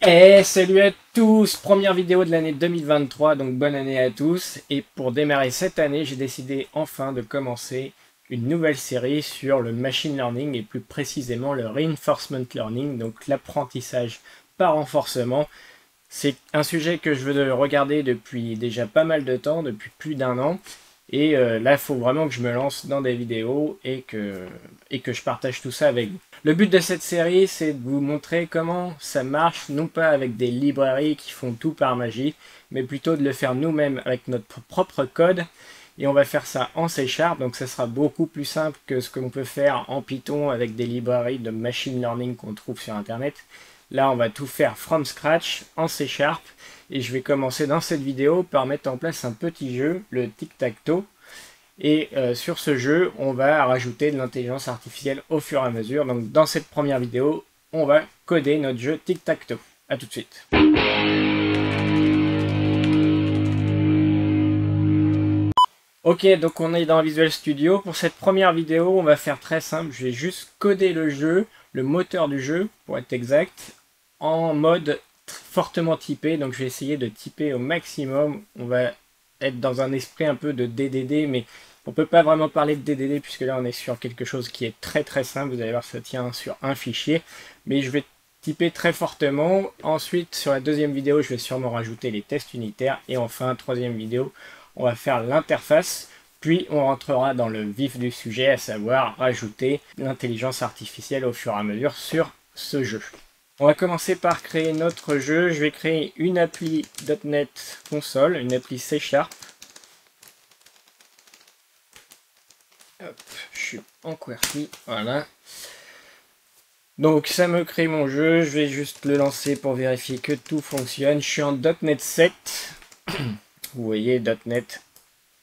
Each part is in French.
Et salut à tous, première vidéo de l'année 2023, donc bonne année à tous. Et pour démarrer cette année, j'ai décidé enfin de commencer une nouvelle série sur le machine learning et plus précisément le reinforcement learning, donc l'apprentissage par renforcement. C'est un sujet que je veux regarder depuis déjà pas mal de temps, depuis plus d'un an. Et là, il faut vraiment que je me lance dans des vidéos et que je partage tout ça avec vous. Le but de cette série, c'est de vous montrer comment ça marche, non pas avec des librairies qui font tout par magie, mais plutôt de le faire nous-mêmes avec notre propre code. Et on va faire ça en C#, donc ça sera beaucoup plus simple que ce que l'on peut faire en Python avec des librairies de machine learning qu'on trouve sur Internet. Là, on va tout faire from scratch en C#. Et je vais commencer dans cette vidéo par mettre en place un petit jeu, le tic-tac-toe. Et sur ce jeu, on va rajouter de l'intelligence artificielle au fur et à mesure. Donc dans cette première vidéo, on va coder notre jeu tic-tac-toe. A tout de suite. Ok, donc on est dans Visual Studio. Pour cette première vidéo, on va faire très simple. Je vais juste coder le jeu, le moteur du jeu, pour être exact, en mode fortement typé. Donc je vais essayer de typer au maximum. On va être dans un esprit un peu de DDD, mais on peut pas vraiment parler de DDD puisque là on est sur quelque chose qui est très très simple. Vous allez voir, ça tient sur un fichier. Mais je vais typer très fortement. Ensuite, sur la deuxième vidéo, je vais sûrement rajouter les tests unitaires. Et enfin, troisième vidéo, on va faire l'interface. Puis on rentrera dans le vif du sujet, à savoir rajouter l'intelligence artificielle au fur et à mesure sur ce jeu. On va commencer par créer notre jeu. Je vais créer une appli .NET Console, une appli C#. Hop, je suis en QWERTY, voilà. Donc ça me crée mon jeu, je vais juste le lancer pour vérifier que tout fonctionne. Je suis en .NET 7. Vous voyez, .NET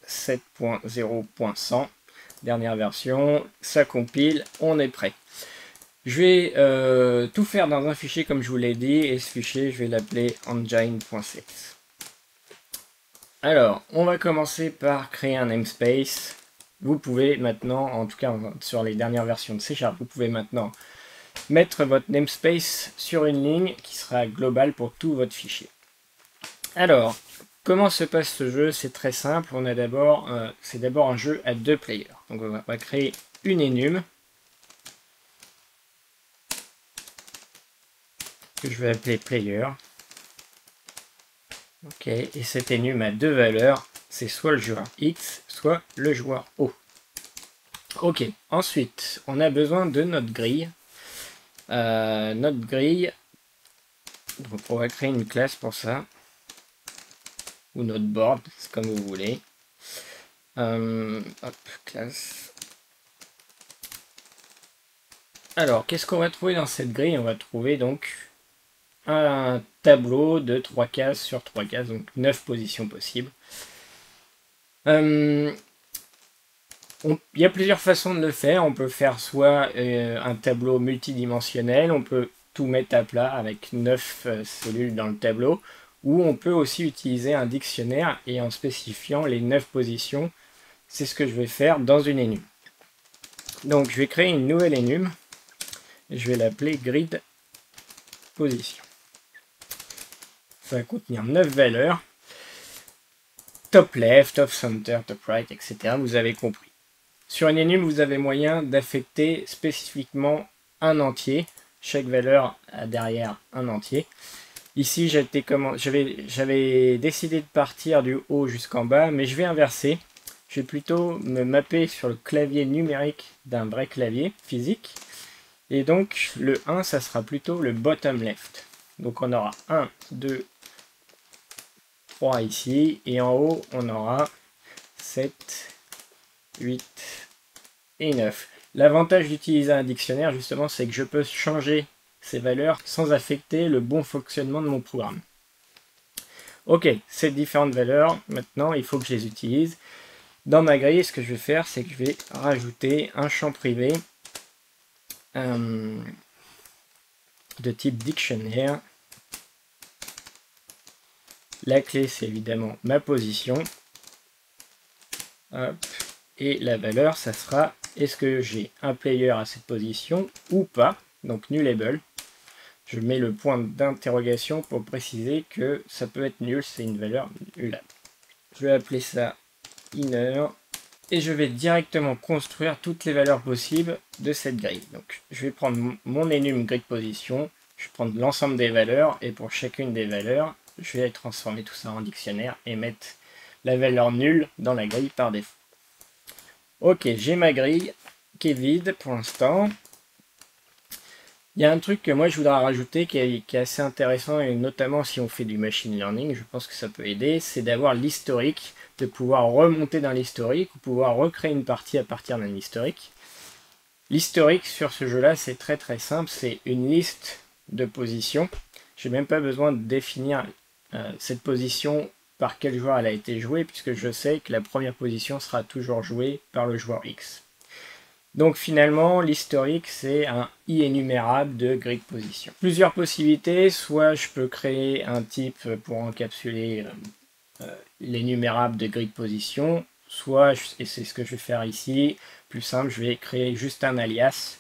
7.0.100, dernière version. Ça compile, on est prêt. Je vais tout faire dans un fichier comme je vous l'ai dit, et ce fichier, je vais l'appeler engine.c. Alors, on va commencer par créer un namespace. Vous pouvez maintenant, en tout cas sur les dernières versions de C#, vous pouvez maintenant mettre votre namespace sur une ligne qui sera globale pour tout votre fichier. Alors, comment se passe ce jeu? C'est très simple. C'est d'abord un jeu à 2 players. Donc on va créer une enum que je vais appeler player. Ok, et cette enum a 2 valeurs. C'est soit le joueur X, soit le joueur O. Ok, ensuite, on a besoin de notre grille. Donc on va créer une classe pour ça. Ou notre board, c'est comme vous voulez. Hop, classe. Alors, qu'est-ce qu'on va trouver dans cette grille? On va trouver donc un tableau de 3 cases sur 3 cases, donc 9 positions possibles. Il y a plusieurs façons de le faire. On peut faire soit un tableau multidimensionnel, on peut tout mettre à plat avec 9 cellules dans le tableau, ou on peut aussi utiliser un dictionnaire et en spécifiant les 9 positions. C'est ce que je vais faire dans une enum. Donc je vais créer une nouvelle enum et je vais l'appeler grid position. Ça va contenir 9 valeurs. Top left, top center, top right, etc. Vous avez compris. Sur une enum, vous avez moyen d'affecter spécifiquement un entier. Chaque valeur a derrière un entier. Ici, j'avais décidé de partir du haut jusqu'en bas, mais je vais inverser. Je vais plutôt me mapper sur le clavier numérique d'un vrai clavier physique. Et donc, le 1, ça sera plutôt le bottom left. Donc, on aura 1, 2, 3 ici. Et en haut, on aura 7, 8 et 9. L'avantage d'utiliser un dictionnaire, justement, c'est que je peux changer ces valeurs sans affecter le bon fonctionnement de mon programme. Ok, ces différentes valeurs, maintenant, il faut que je les utilise. Dans ma grille, ce que je vais faire, c'est que je vais rajouter un champ privé de type dictionnaire. La clé, c'est évidemment ma position. Hop. Et la valeur, ça sera est-ce que j'ai un player à cette position ou pas, donc nullable. Je mets le point d'interrogation pour préciser que ça peut être nul, c'est une valeur nulle. Je vais appeler ça inner et je vais directement construire toutes les valeurs possibles de cette grille. Donc je vais prendre mon enum grille position, je vais prendre l'ensemble des valeurs et pour chacune des valeurs, je vais transformer tout ça en dictionnaire et mettre la valeur nulle dans la grille par défaut. Ok, j'ai ma grille qui est vide pour l'instant. Il y a un truc que moi je voudrais rajouter qui est assez intéressant, et notamment si on fait du machine learning, je pense que ça peut aider, c'est d'avoir l'historique, de pouvoir remonter dans l'historique ou pouvoir recréer une partie à partir d'un historique. L'historique sur ce jeu-là, c'est très très simple, c'est une liste de positions. Je n'ai même pas besoin de définir cette position par quel joueur elle a été jouée, puisque je sais que la première position sera toujours jouée par le joueur X. Donc finalement, l'historique, c'est un i énumérable de grid position. Plusieurs possibilités, soit je peux créer un type pour encapsuler l'énumérable de grid position, soit, et c'est ce que je vais faire ici, plus simple, je vais créer juste un alias.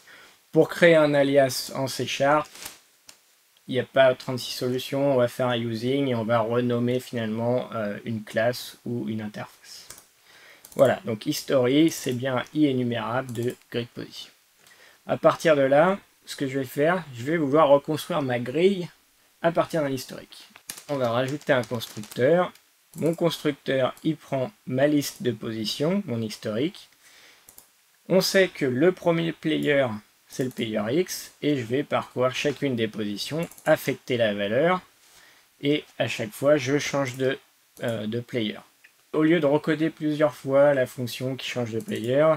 Pour créer un alias en C#, il n'y a pas 36 solutions, on va faire un using et on va renommer finalement une classe ou une interface. Voilà, donc history, c'est bien un i énumérable de grid position. À partir de là, ce que je vais faire, je vais vouloir reconstruire ma grille à partir d'un historique. On va rajouter un constructeur. Mon constructeur, il prend ma liste de positions, mon historique. On sait que le premier player, c'est le player X, et je vais parcourir chacune des positions, affecter la valeur, et à chaque fois, je change de player. Au lieu de recoder plusieurs fois la fonction qui change de player,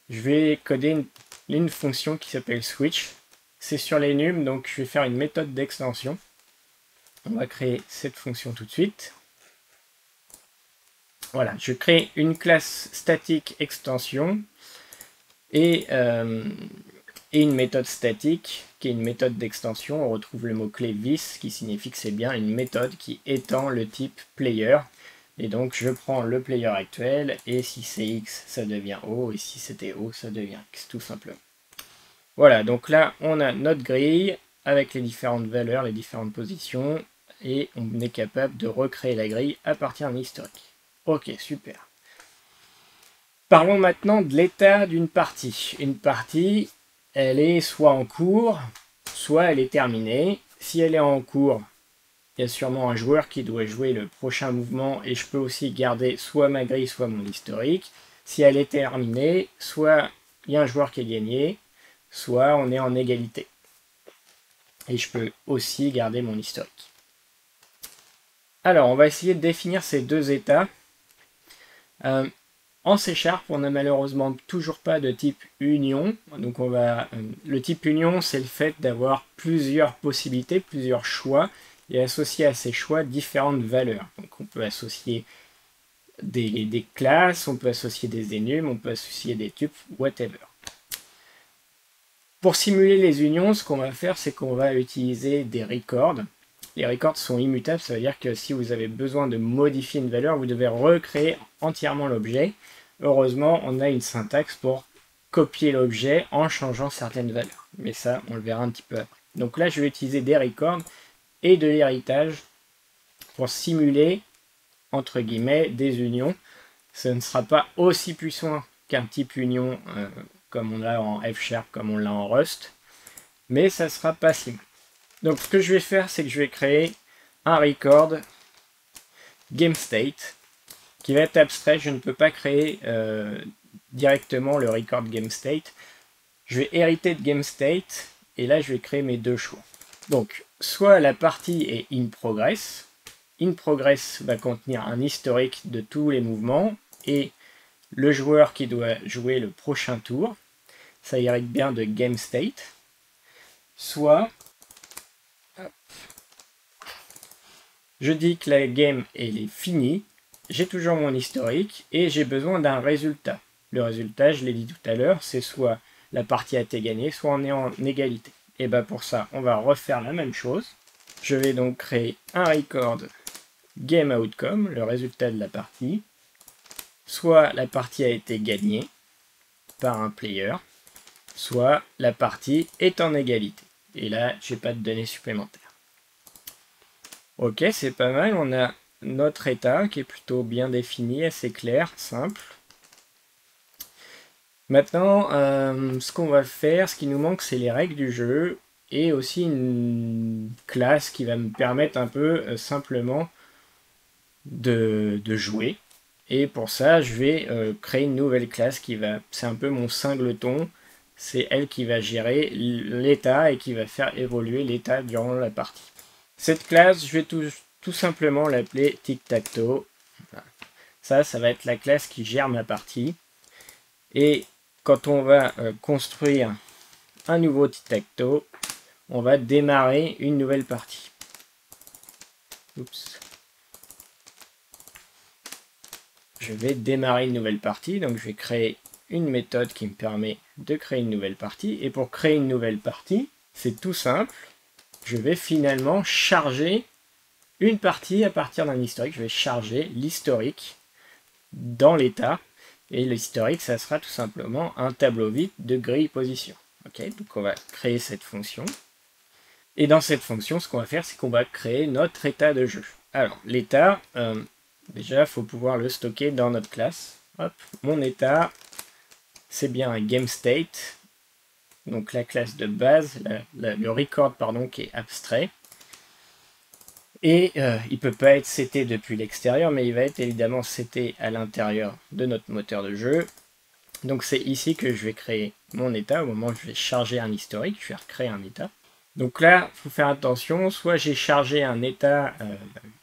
je vais coder une fonction qui s'appelle switch. C'est sur l'enum, donc je vais faire une méthode d'extension. On va créer cette fonction tout de suite. Voilà, je crée une classe statique extension et une méthode statique qui est une méthode d'extension. On retrouve le mot-clé this qui signifie que c'est bien une méthode qui étend le type player. Et donc je prends le player actuel, et si c'est X, ça devient O, et si c'était O, ça devient X, tout simplement. Voilà, donc là, on a notre grille, avec les différentes valeurs, les différentes positions, et on est capable de recréer la grille à partir d'un historique. Ok, super. Parlons maintenant de l'état d'une partie. Une partie, elle est soit en cours, soit elle est terminée. Si elle est en cours, il y a sûrement un joueur qui doit jouer le prochain mouvement et je peux aussi garder soit ma grille, soit mon historique. Si elle est terminée, soit il y a un joueur qui est gagné, soit on est en égalité. Et je peux aussi garder mon historique. Alors, on va essayer de définir ces deux états. En C#, on n'a malheureusement toujours pas de type union. Donc le type union, c'est le fait d'avoir plusieurs possibilités, plusieurs choix, et associer à ces choix différentes valeurs. Donc on peut associer des classes, on peut associer des enums, on peut associer des types, whatever. Pour simuler les unions, ce qu'on va faire, c'est qu'on va utiliser des records. Les records sont immutables, ça veut dire que si vous avez besoin de modifier une valeur, vous devez recréer entièrement l'objet. Heureusement, on a une syntaxe pour copier l'objet en changeant certaines valeurs. Mais ça, on le verra un petit peu après. Donc là, je vais utiliser des records et de l'héritage pour simuler, entre guillemets, des unions. Ce ne sera pas aussi puissant qu'un type union comme on l'a en F#, comme on l'a en Rust, mais ça sera pas si mal. Donc ce que je vais faire, c'est que je vais créer un record GameState qui va être abstrait. Je ne peux pas créer directement le record GameState. Je vais hériter de GameState et là je vais créer mes deux choix. Donc soit la partie est in progress. In progress va contenir un historique de tous les mouvements et le joueur qui doit jouer le prochain tour. Ça hérite bien de GameState. Soit je dis que la game elle est finie, j'ai toujours mon historique et j'ai besoin d'un résultat. Le résultat, je l'ai dit tout à l'heure, c'est soit la partie a été gagnée, soit on est en égalité. Et bien pour ça, on va refaire la même chose. Je vais donc créer un record game outcome, le résultat de la partie. Soit la partie a été gagnée par un player, soit la partie est en égalité. Et là, j'ai pas de données supplémentaires. Ok, c'est pas mal. On a notre état qui est plutôt bien défini, assez clair, simple. Maintenant, ce qu'on va faire, ce qui nous manque, c'est les règles du jeu et aussi une classe qui va me permettre un peu simplement de jouer. Et pour ça, je vais créer une nouvelle classe qui va, c'est un peu mon singleton, c'est elle qui va gérer l'état et qui va faire évoluer l'état durant la partie. Cette classe, je vais tout simplement l'appeler tic-tac-toe. Ça va être la classe qui gère ma partie. Et quand on va construire un nouveau tic-tac-toe, on va démarrer une nouvelle partie. Oups. Je vais démarrer une nouvelle partie, donc je vais créer une méthode qui me permet de créer une nouvelle partie. Et pour créer une nouvelle partie, c'est tout simple. Je vais finalement charger une partie à partir d'un historique. Je vais charger l'historique dans l'état. Et l'historique, ça sera tout simplement un tableau vide de grille position. Ok, donc on va créer cette fonction. Et dans cette fonction, ce qu'on va faire, c'est qu'on va créer notre état de jeu. Alors, l'état, déjà, il faut pouvoir le stocker dans notre classe. Hop, mon état, c'est bien un game state. Donc la classe de base, le record, pardon, qui est abstrait. Et il ne peut pas être seté depuis l'extérieur, mais il va être évidemment seté à l'intérieur de notre moteur de jeu. Donc c'est ici que je vais créer mon état, au moment où je vais charger un historique, je vais recréer un état. Donc là, il faut faire attention, soit j'ai chargé un état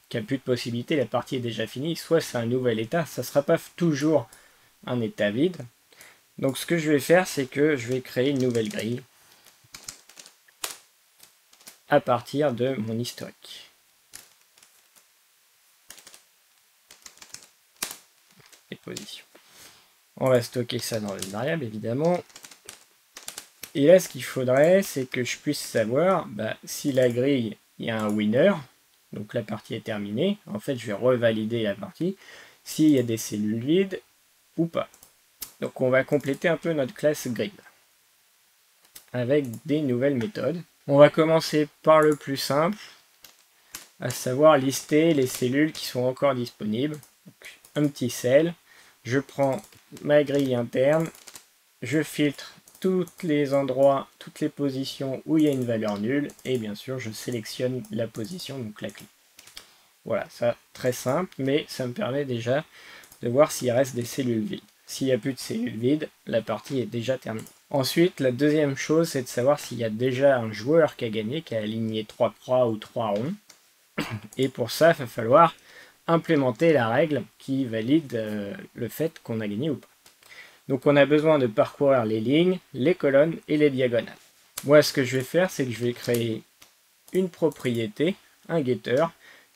qui n'a plus de possibilité, la partie est déjà finie, soit c'est un nouvel état, ça ne sera pas toujours un état vide. Donc ce que je vais faire, c'est que je vais créer une nouvelle grille à partir de mon historique. Et position. On va stocker ça dans une variable, évidemment. Et là, ce qu'il faudrait, c'est que je puisse savoir si la grille, il y a un winner, donc la partie est terminée. En fait, je vais revalider la partie, s'il y a des cellules vides ou pas. Donc on va compléter un peu notre classe grid avec des nouvelles méthodes. On va commencer par le plus simple, à savoir lister les cellules qui sont encore disponibles. Donc, un petit cell, je prends ma grille interne, je filtre tous les endroits, toutes les positions où il y a une valeur nulle, et bien sûr je sélectionne la position, donc la clé. Voilà, ça très simple, mais ça me permet déjà de voir s'il reste des cellules vides. S'il n'y a plus de cellules vides, la partie est déjà terminée. Ensuite, la deuxième chose, c'est de savoir s'il y a déjà un joueur qui a gagné, qui a aligné 3 croix ou 3 ronds. Et pour ça, il va falloir implémenter la règle qui valide le fait qu'on a gagné ou pas. Donc on a besoin de parcourir les lignes, les colonnes et les diagonales. Moi, ce que je vais faire, c'est que je vais créer une propriété, un getter,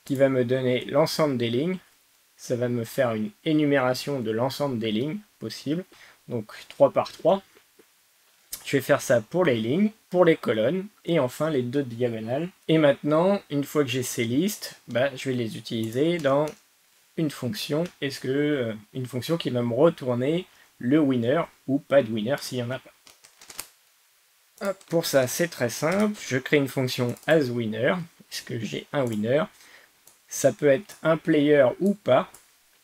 qui va me donner l'ensemble des lignes. Ça va me faire une énumération de l'ensemble des lignes possibles. Donc 3 par 3. Je vais faire ça pour les lignes, pour les colonnes, et enfin les deux diagonales. Et maintenant, une fois que j'ai ces listes, je vais les utiliser dans une fonction. Une fonction qui va me retourner le winner ou pas de winner s'il n'y en a pas. Hop, pour ça, c'est très simple. Je crée une fonction asWinner. Est-ce que j'ai un winner? Ça peut être un player ou pas,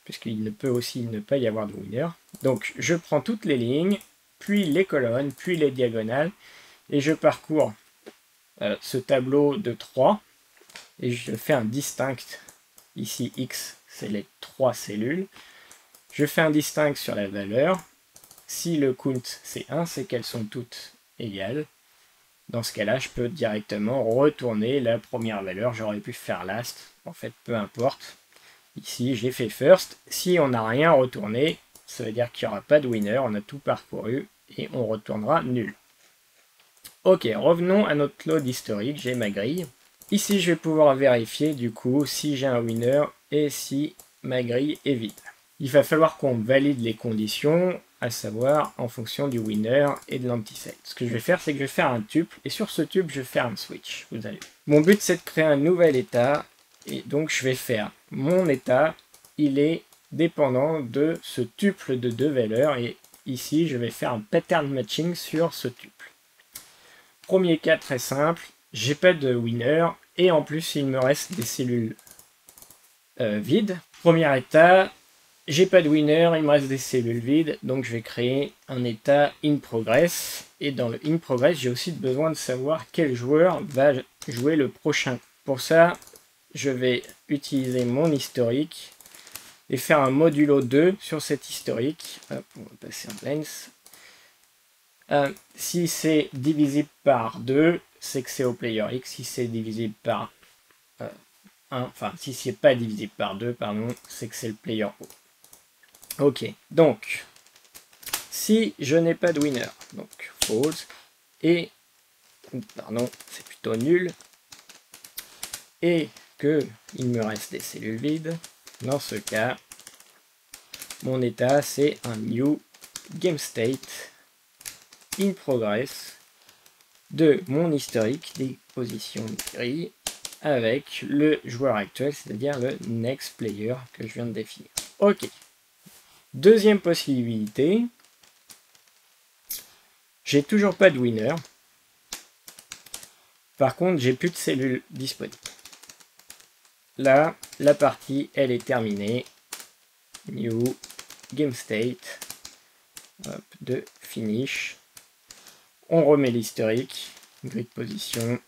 puisqu'il ne peut aussi ne pas y avoir de winner. Donc je prends toutes les lignes, puis les colonnes, puis les diagonales, et je parcours ce tableau de 3, et je fais un distinct. Ici, X, c'est les 3 cellules. Je fais un distinct sur la valeur. Si le count, c'est 1, c'est qu'elles sont toutes égales. Dans ce cas-là, je peux directement retourner la première valeur. J'aurais pu faire last. En fait, peu importe. Ici, j'ai fait first. Si on n'a rien retourné, ça veut dire qu'il n'y aura pas de winner. On a tout parcouru et on retournera nul. Ok, revenons à notre load historique. J'ai ma grille. Ici, je vais pouvoir vérifier du coup si j'ai un winner et si ma grille est vide. Il va falloir qu'on valide les conditions, à savoir en fonction du winner et de l'anti-set. Ce que je vais faire, c'est que je vais faire un tuple, et sur ce tuple, je vais faire un switch. Vous allez. Mon but, c'est de créer un nouvel état, et donc je vais faire mon état, il est dépendant de ce tuple de deux valeurs, et ici, je vais faire un pattern matching sur ce tuple. Premier cas très simple, j'ai pas de winner et en plus il me reste des cellules vides. Premier état, j'ai pas de winner, il me reste des cellules vides, donc je vais créer un état in progress. Et dans le in progress, j'ai aussi besoin de savoir quel joueur va jouer le prochain. Pour ça, je vais utiliser mon historique et faire un modulo 2 sur cet historique. Hop, on va passer en lens. Si c'est divisible par 2, c'est que c'est au player X. Si c'est divisible par 1, enfin, si c'est pas divisible par 2, pardon, c'est que c'est le player O. Ok, donc, si je n'ai pas de winner, donc false, et, pardon, c'est plutôt nul, et que il me reste des cellules vides, dans ce cas, mon état c'est un new game state in progress de mon historique des positions de grille avec le joueur actuel, c'est-à-dire le next player que je viens de définir. Ok. Deuxième possibilité, j'ai toujours pas de winner. Par contre, j'ai plus de cellules disponibles. Là, la partie, elle est terminée. New game state. Hop, de finish. On remet l'historique. Grid position.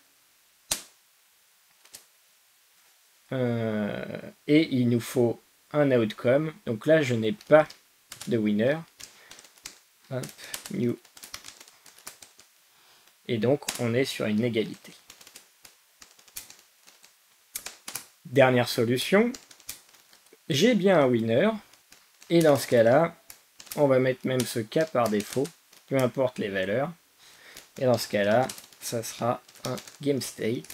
Et il nous faut un outcome. Donc là, je n'ai pas de winner. Hop, new. Et donc, on est sur une égalité. Dernière solution. J'ai bien un winner. Et dans ce cas-là, on va mettre même ce cas par défaut, peu importe les valeurs. Et dans ce cas-là, ça sera un game state.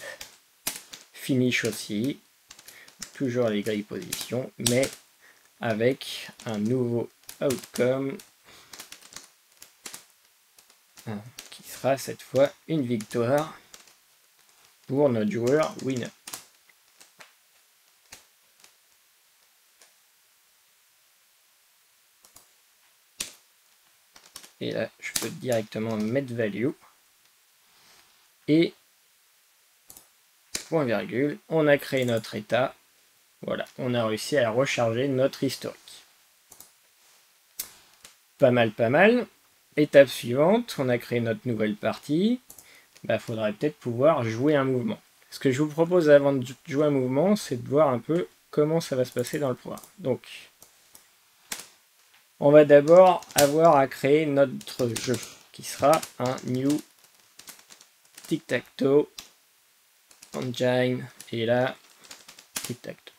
Finish aussi. Toujours les grilles position, mais avec un nouveau outcome qui sera cette fois une victoire pour notre joueur winner. Et là, je peux directement mettre value. Et point virgule, on a créé notre état. Voilà, on a réussi à recharger notre historique. Pas mal, pas mal. Étape suivante, on a créé notre nouvelle partie. Il faudrait peut-être pouvoir jouer un mouvement. Ce que je vous propose avant de jouer un mouvement, c'est de voir un peu comment ça va se passer dans le programme. Donc, on va d'abord avoir à créer notre jeu, qui sera un new tic-tac-toe engine, et là, tic-tac-toe.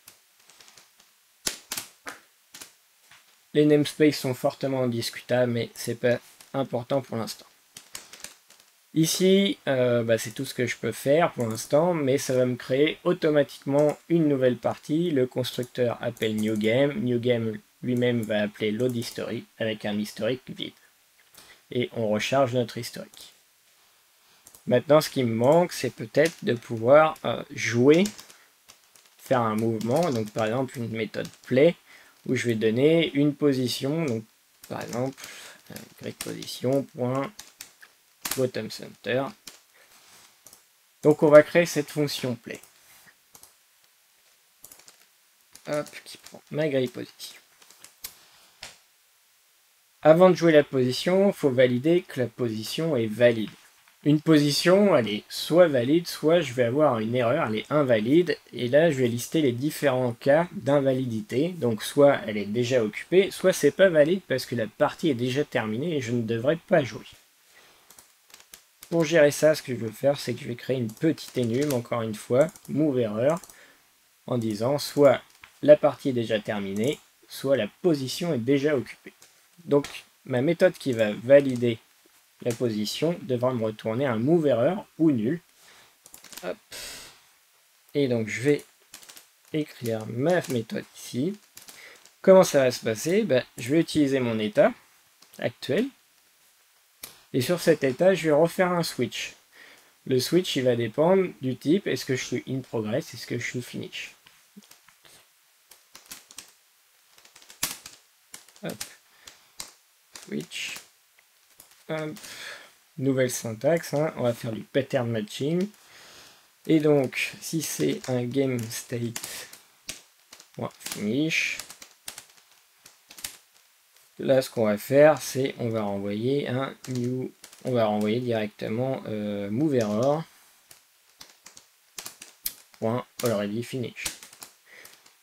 Les namespaces sont fortement discutables, mais c'est pas important pour l'instant. Ici, c'est tout ce que je peux faire pour l'instant, mais ça va me créer automatiquement une nouvelle partie. Le constructeur appelle new game. New game lui-même va appeler load history avec un historique vide. Et on recharge notre historique. Maintenant, ce qui me manque, c'est peut-être de pouvoir jouer, faire un mouvement. Donc, par exemple, une méthode play où je vais donner une position. Donc, par exemple, grid position, point, bottom center. Donc, on va créer cette fonction play. Hop, qui prend ma grille position. Avant de jouer la position, il faut valider que la position est valide. Une position, elle est soit valide, soit je vais avoir une erreur, elle est invalide. Et là, je vais lister les différents cas d'invalidité. Donc, soit elle est déjà occupée, soit c'est pas valide parce que la partie est déjà terminée et je ne devrais pas jouer. Pour gérer ça, ce que je vais faire, c'est que je vais créer une petite énum, encore une fois, move error, en disant soit la partie est déjà terminée, soit la position est déjà occupée. Donc, ma méthode qui va valider la position devra me retourner un move error ou nul. Hop. Et donc, je vais écrire ma méthode ici. Comment ça va se passer? Je vais utiliser mon état actuel. Et sur cet état, je vais refaire un switch. Le switch, il va dépendre du type. Est-ce que je suis in progress? Est-ce que je suis finish? Hop. Switch. Hop. nouvelle syntaxe, hein, on va faire du pattern matching. Et donc, si c'est un game state.finish, là, ce qu'on va faire, c'est on va renvoyer un new, on va renvoyer directement moveError .already finish.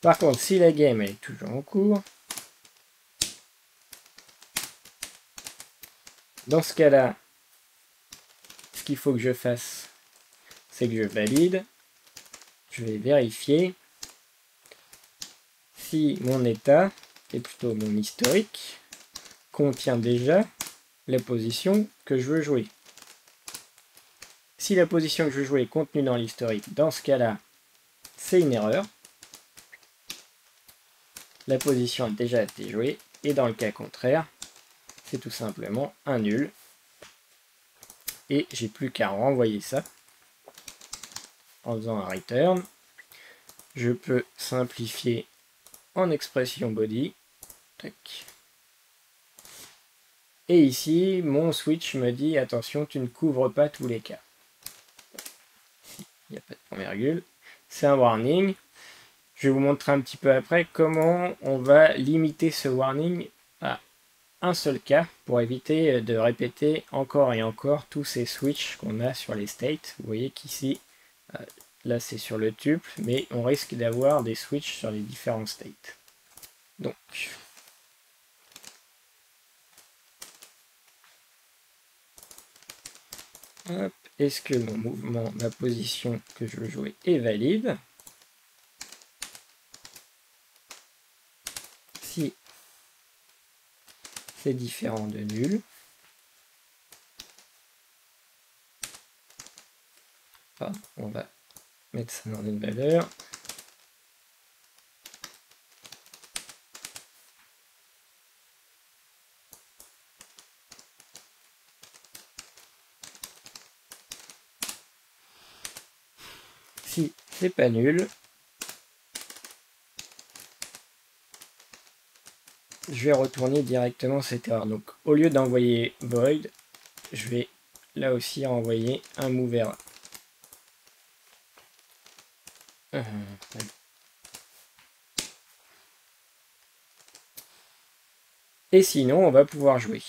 Par contre, si la game est toujours en cours, dans ce cas-là, ce qu'il faut que je fasse, c'est que je valide. Je vais vérifier si mon état, et plutôt mon historique, contient déjà la position que je veux jouer. Si la position que je veux jouer est contenue dans l'historique, dans ce cas-là, c'est une erreur. La position a déjà été jouée, et dans le cas contraire, c'est tout simplement un nul. Et j'ai plus qu'à renvoyer ça en faisant un return. Je peux simplifier en expression body. Tac. Et ici, mon switch me dit attention, tu ne couvres pas tous les cas. Il n'y a pas de point virgule. C'est un warning. Je vais vous montrer un petit peu après comment on va limiter ce warning à un seul cas pour éviter de répéter encore et encore tous ces switches qu'on a sur les states. Vous voyez qu'ici, là c'est sur le tuple, mais on risque d'avoir des switches sur les différents states. Donc, est-ce que mon mouvement, ma position que je veux jouer est valide? Si c'est différent de nul, on va mettre ça dans une valeur. Si c'est pas nul, je vais retourner directement cette erreur. Donc au lieu d'envoyer void, je vais là aussi renvoyer un moveError. Et sinon, on va pouvoir jouer.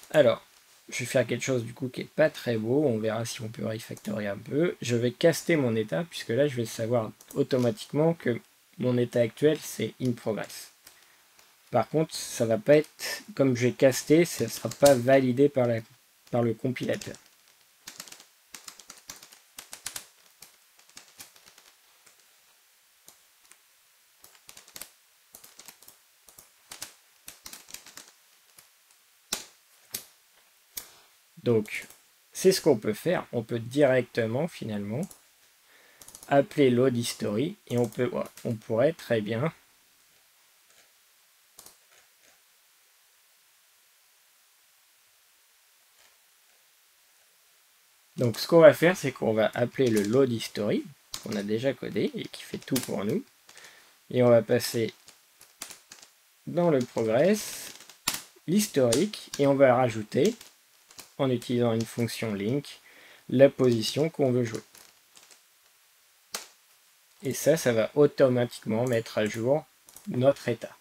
Alors, je vais faire quelque chose du coup qui est pas très beau. On verra si on peut refactorer un peu. Je vais caster mon état, puisque là, je vais savoir automatiquement que mon état actuel, c'est in progress. Par contre, ça va pas être, comme j'ai casté, ça ne sera pas validé par le compilateur. Donc, c'est ce qu'on peut faire. On peut directement, finalement, appeler load history et on pourrait très bien donc ce qu'on va faire, c'est qu'on va appeler le load history qu'on a déjà codé et qui fait tout pour nous, et on va passer dans le progress l'historique et on va rajouter, en utilisant une fonction link, la position qu'on veut jouer. Et ça va automatiquement mettre à jour notre état.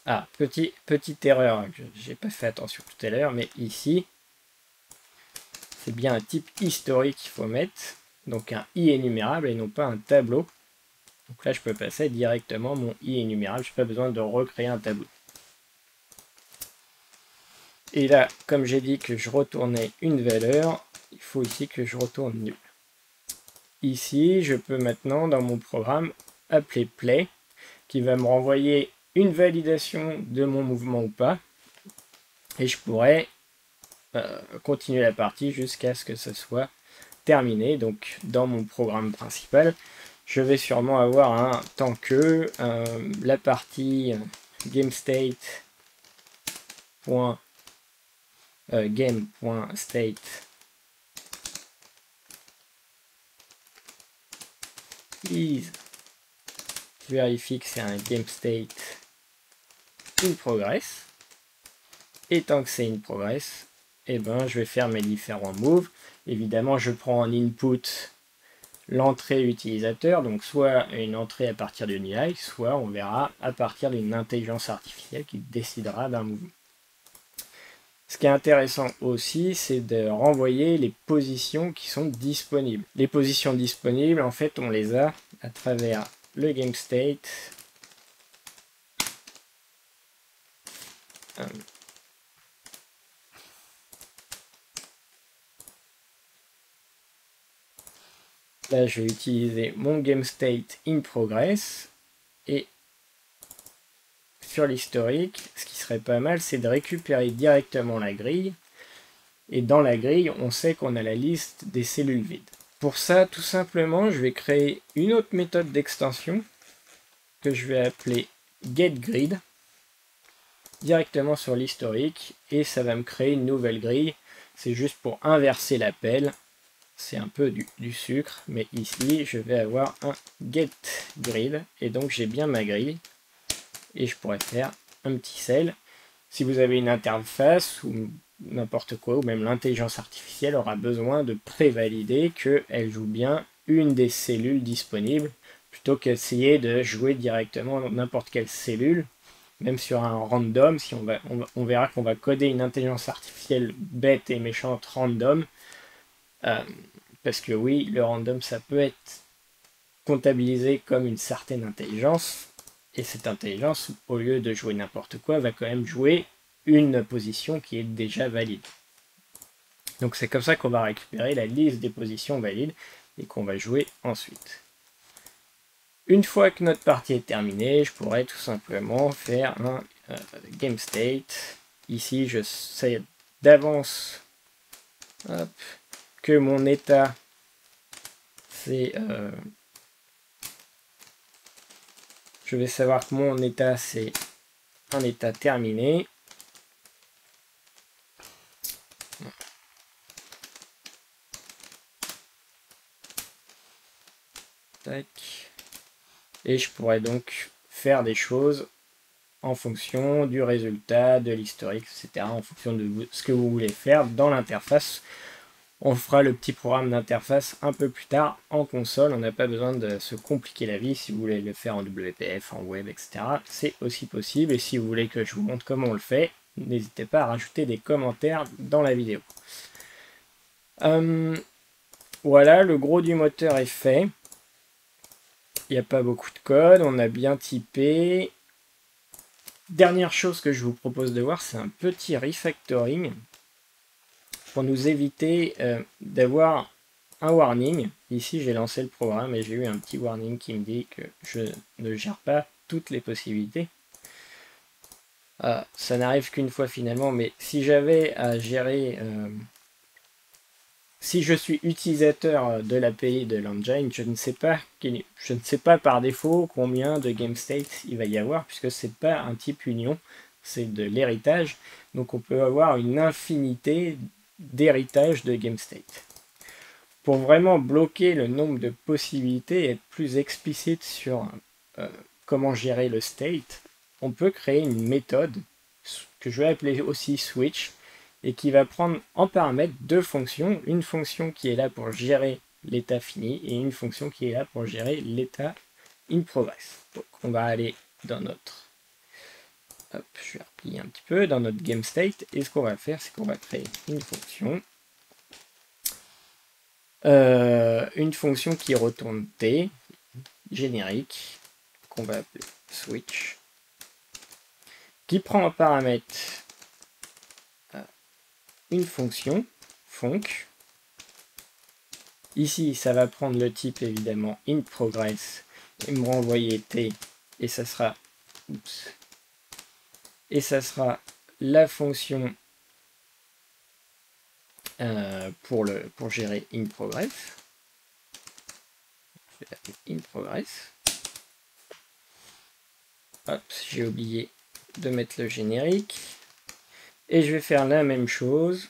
Ah, petite erreur, j'ai pas fait attention tout à l'heure, mais ici, c'est bien un type historique qu'il faut mettre, donc un i énumérable et non pas un tableau. Donc là, je peux passer directement mon i énumérable, je n'ai pas besoin de recréer un tableau. Et là, comme j'ai dit que je retournais une valeur, il faut ici que je retourne nul. Ici, je peux maintenant, dans mon programme, appeler play, qui va me renvoyer une validation de mon mouvement ou pas. Et je pourrais continuer la partie jusqu'à ce que ce soit terminé. Donc, dans mon programme principal, je vais sûrement avoir un tant que la partie game.state is, je vérifie que c'est un game state in progress. Et tant que c'est in progress, eh ben, je vais faire mes différents moves. Évidemment, je prends en input l'entrée utilisateur, donc soit une entrée à partir d'une UI, soit on verra à partir d'une intelligence artificielle qui décidera d'un mouvement. Ce qui est intéressant aussi, c'est de renvoyer les positions qui sont disponibles. Les positions disponibles, en fait, on les a à travers le GameState. Là, je vais utiliser mon GameState in progress. Et sur l'historique, ce qui serait pas mal, c'est de récupérer directement la grille. Et dans la grille, on sait qu'on a la liste des cellules vides. Pour ça, tout simplement, je vais créer une autre méthode d'extension que je vais appeler getGrid directement sur l'historique et ça va me créer une nouvelle grille. C'est juste pour inverser l'appel. C'est un peu du sucre, mais ici, je vais avoir un getGrid et donc j'ai bien ma grille et je pourrais faire un petit cell. Si vous avez une interface ou n'importe quoi, ou même l'intelligence artificielle aura besoin de prévalider qu'elle joue bien une des cellules disponibles, plutôt qu'essayer de jouer directement dans n'importe quelle cellule, même sur un random, si on verra qu'on va coder une intelligence artificielle bête et méchante random, parce que oui, le random, ça peut être comptabilisé comme une certaine intelligence, et cette intelligence, au lieu de jouer n'importe quoi, va quand même jouer une position qui est déjà valide. Donc c'est comme ça qu'on va récupérer la liste des positions valides et qu'on va jouer ensuite. Une fois que notre partie est terminée, je pourrais tout simplement faire un game state. Ici, je sais d'avance que mon état, c'est... je vais savoir que mon état, c'est un état terminé. Tac. Et je pourrais donc faire des choses en fonction du résultat, de l'historique, etc. En fonction de ce que vous voulez faire dans l'interface. On fera le petit programme d'interface un peu plus tard en console. On n'a pas besoin de se compliquer la vie. Si vous voulez le faire en WPF, en web, etc., c'est aussi possible. Et si vous voulez que je vous montre comment on le fait, n'hésitez pas à rajouter des commentaires dans la vidéo. Voilà, le gros du moteur est fait. Il n'y a pas beaucoup de code, on a bien typé. Dernière chose que je vous propose de voir, c'est un petit refactoring pour nous éviter d'avoir un warning. Ici, j'ai lancé le programme et j'ai eu un petit warning qui me dit que je ne gère pas toutes les possibilités. Ça n'arrive qu'une fois finalement, mais si j'avais à gérer... si je suis utilisateur de l'API de l'engine, je ne sais pas par défaut combien de game states il va y avoir, puisque c'est pas un type union, c'est de l'héritage. Donc on peut avoir une infinité d'héritage de game state. Pour vraiment bloquer le nombre de possibilités et être plus explicite sur comment gérer le state, on peut créer une méthode que je vais appeler aussi switch, et qui va prendre en paramètre deux fonctions, une fonction qui est là pour gérer l'état fini et une fonction qui est là pour gérer l'état in progress. Donc on va aller dans notre, je vais replier un petit peu, dans notre game state, et ce qu'on va faire, c'est qu'on va créer une fonction qui retourne t, générique, qu'on va appeler switch, qui prend en paramètre une fonction, func. Ici, ça va prendre le type évidemment in progress et me renvoyer t, et ça sera, la fonction pour gérer in progress. Je vais appeler in progress. Hop, j'ai oublié de mettre le générique. Et je vais faire la même chose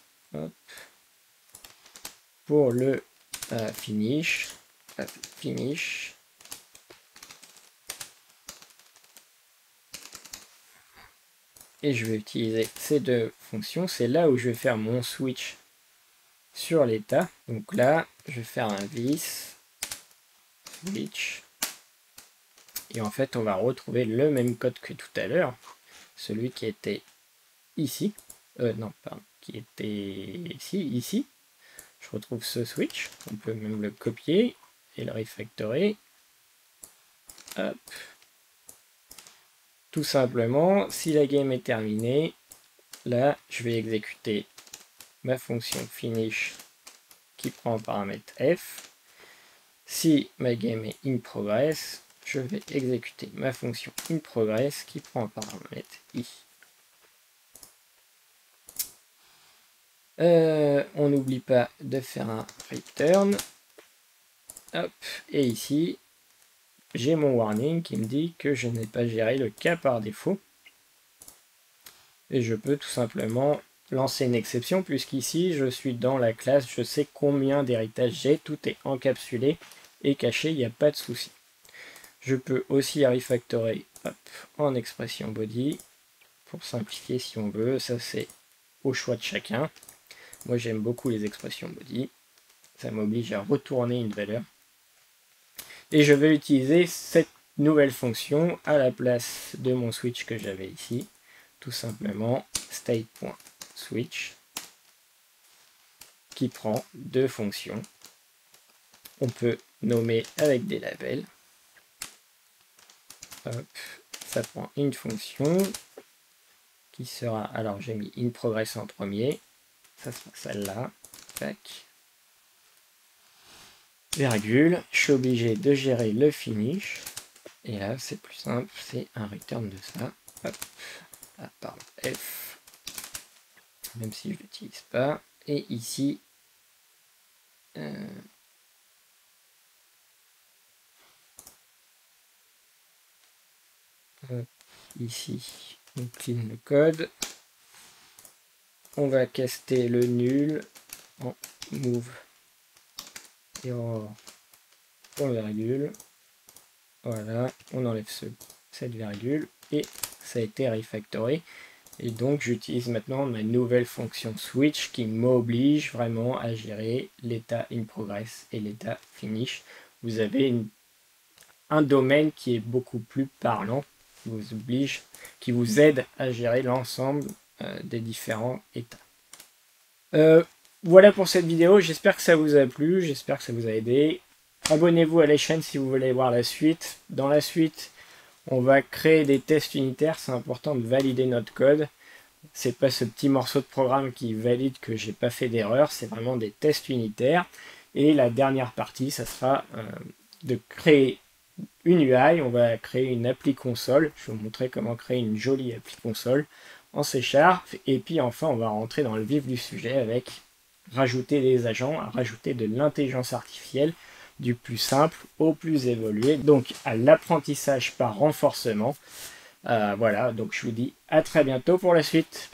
pour le finish. Et je vais utiliser ces deux fonctions. C'est là où je vais faire mon switch sur l'état. Donc là, je vais faire un this switch. Et en fait, on va retrouver le même code que tout à l'heure. Celui qui était ici. Non, pardon. Qui était ici. Je retrouve ce switch. On peut même le copier et le refactorer. Hop. Tout simplement, si la game est terminée, là, je vais exécuter ma fonction finish qui prend en paramètre f. Si ma game est in progress, je vais exécuter ma fonction in progress qui prend en paramètre i. On n'oublie pas de faire un return. Hop, et ici, j'ai mon warning qui me dit que je n'ai pas géré le cas par défaut. Et je peux tout simplement lancer une exception, puisqu'ici, je suis dans la classe, je sais combien d'héritage j'ai, tout est encapsulé et caché, il n'y a pas de souci. Je peux aussi refactorer en expression body, pour simplifier si on veut, ça c'est au choix de chacun. Moi j'aime beaucoup les expressions body, ça m'oblige à retourner une valeur. Et je vais utiliser cette nouvelle fonction à la place de mon switch que j'avais ici. Tout simplement state.switch qui prend deux fonctions. On peut nommer avec des labels. Hop, ça prend une fonction qui sera, alors j'ai mis in progress en premier, ça sera celle-là, tac, virgule, je suis obligé de gérer le finish, et là c'est plus simple, c'est un return de ça, hop, ah, pardon, F, même si je ne l'utilise pas, et ici, ici, on clean le code, on va caster le nul en move error pour virgule, voilà, on enlève cette virgule et ça a été refactoré. Et donc j'utilise maintenant ma nouvelle fonction switch qui m'oblige vraiment à gérer l'état in progress et l'état finish. Vous avez un domaine qui est beaucoup plus parlant, qui vous aide à gérer l'ensemble des différents états. Voilà pour cette vidéo, j'espère que ça vous a plu, j'espère que ça vous a aidé. Abonnez-vous à la chaîne si vous voulez voir la suite. Dans la suite, on va créer des tests unitaires, c'est important de valider notre code. C'est pas ce petit morceau de programme qui valide que j'ai pas fait d'erreur, c'est vraiment des tests unitaires. Et la dernière partie, ça sera de créer une UI, on va créer une appli console. Je vais vous montrer comment créer une jolie appli console en C#. Et puis enfin, on va rentrer dans le vif du sujet avec rajouter des agents, rajouter de l'intelligence artificielle, du plus simple au plus évolué, donc à l'apprentissage par renforcement. Voilà, donc je vous dis à très bientôt pour la suite.